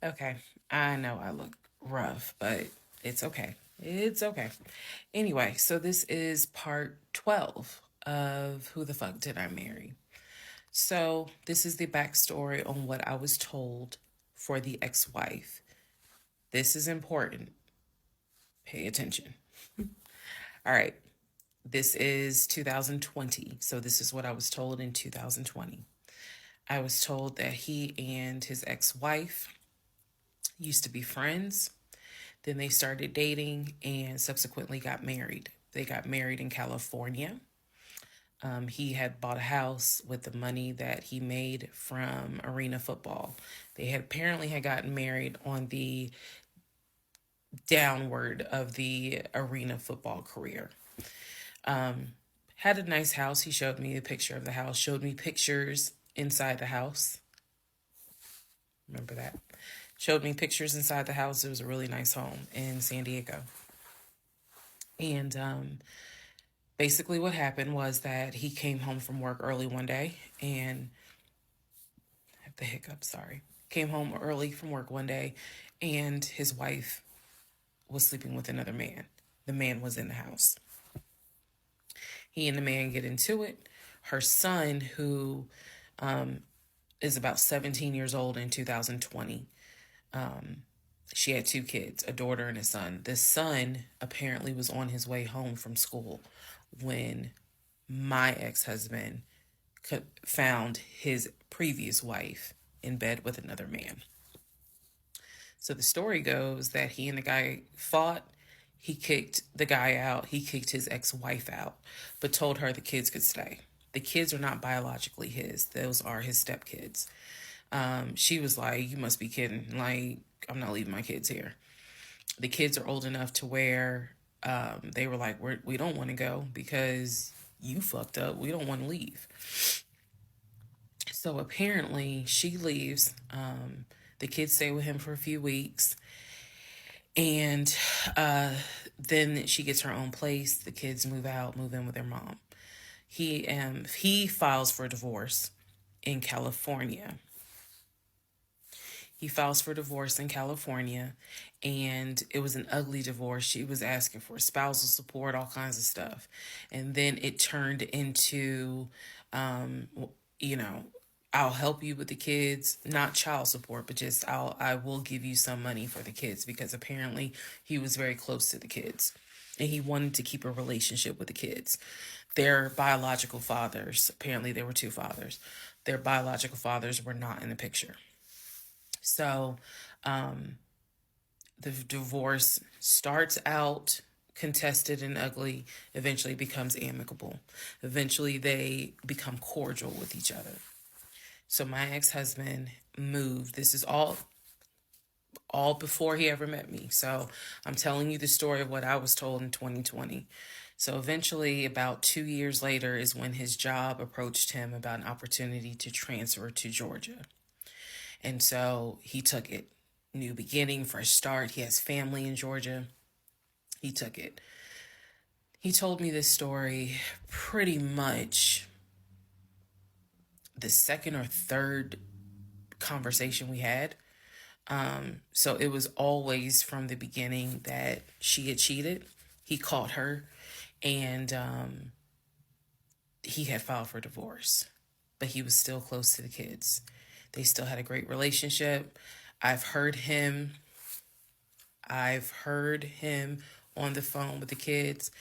Okay. I know I look rough, but it's okay. It's okay. Anyway, so this is part 12 of Who the Fuck Did I Marry? So, this is the backstory on what I was told for the ex wife. This is important. Pay attention. All right. This is 2020. So, this is what I was told in 2020. I was told that he and his ex wife used to be friends. Then they started dating and subsequently got married. They got married in California. He had bought a house with the money that he made from arena football. They had apparently had gotten married on the downward of the arena football career. Had a nice house. He showed me a picture of the house, showed me pictures inside the house. Remember that? Showed me pictures inside the house. It was a really nice home in San Diego. And basically, what happened was that he came home from work early one day and I have the hiccup, sorry. Came home early from work one day and his wife was sleeping with another man. The man was in the house. He and the man get into it. Her son, who is about 17 years old in 2020, she had two kids, a daughter and a son. The son apparently was on his way home from school when my ex husband found his previous wife in bed with another man. So the story goes that he and the guy fought. He kicked the guy out. He kicked his ex wife out, but told her the kids could stay. The kids are not biologically his, those are his stepkids. She was like, "You must be kidding. Like, I'm not leaving my kids here." The kids are old enough to where they were like, we don't want to go because you fucked up. We don't want to leave. So apparently she leaves. The kids stay with him for a few weeks. And then she gets her own place. The kids move out, move in with their mom. He files for divorce in California. He files for divorce in California, and it was an ugly divorce. She was asking for spousal support, all kinds of stuff. And then it turned into, um, you know, I'll help you with the kids, not child support, but just I will give you some money for the kids because apparently he was very close to the kids and he wanted to keep a relationship with the kids. Their biological fathers, apparently there were two fathers. Their biological fathers were not in the picture. So the divorce starts out contested and ugly, eventually becomes amicable. Eventually they become cordial with each other. So my ex-husband moved. This is all before he ever met me. So I'm telling you the story of what I was told in 2020. So eventually, about 2 years later, is when his job approached him about an opportunity to transfer to Georgia. And so he took it. New beginning, fresh start. He has family in Georgia. He took it. He told me this story pretty much the second or third conversation we had. So it was always from the beginning that she had cheated. He caught her and he had filed for divorce, but he was still close to the kids. They still had a great relationship. I've heard him I've heard him on the phone with the kids,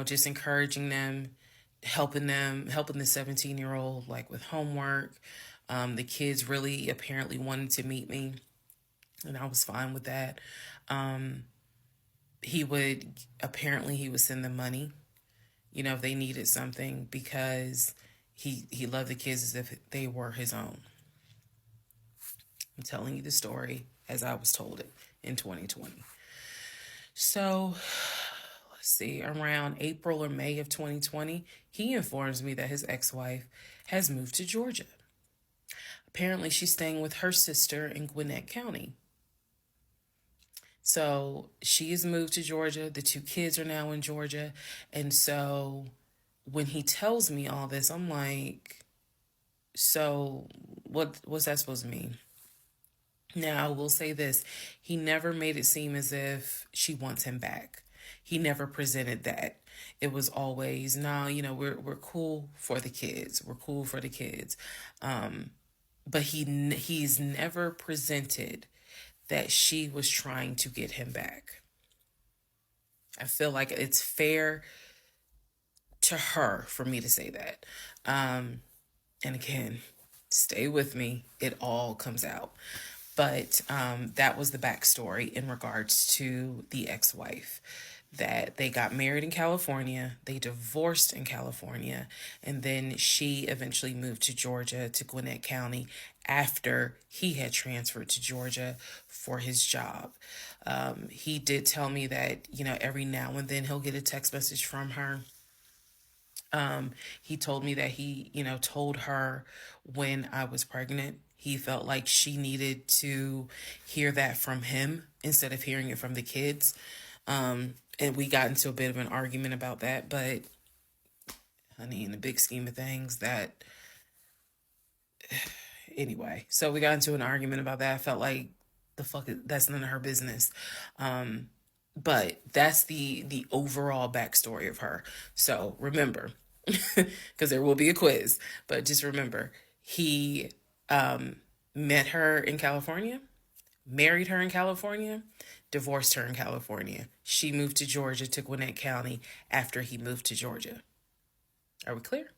just encouraging them, helping the 17-year-old like with homework. The kids really apparently wanted to meet me, and I was fine with that. He would send them money, if they needed something because he loved the kids as if they were his own. I'm telling you the story as I was told it in 2020. So, let's see, around April or May of 2020, he informs me that his ex wife has moved to Georgia. Apparently, she's staying with her sister in Gwinnett County. So, she has moved to Georgia. The two kids are now in Georgia. And so, when he tells me all this, I'm like, so what's that supposed to mean? Now, I will say this. He never made it seem as if she wants him back. He never presented that. It was always, no, we're cool for the kids. We're cool for the kids. But he's never presented that she was trying to get him back. I feel like it's fair to her for me to say that. And again, stay with me. It all comes out. But that was the backstory in regards to the ex-wife. That they got married in California, they divorced in California, and then she eventually moved to Georgia, to Gwinnett County, after he had transferred to Georgia for his job. He did tell me that, every now and then he'll get a text message from her. He told me that he, told her when I was pregnant, he felt like she needed to hear that from him instead of hearing it from the kids. And we got into a bit of an argument about that, but honey, in the big scheme of things, anyway. So we got into an argument about that. I felt like that's none of her business. But that's the overall backstory of her. So remember, because there will be a quiz, but just remember, he met her in California, married her in California, divorced her in California. She moved to Georgia, to Gwinnett County after he moved to Georgia. Are we clear?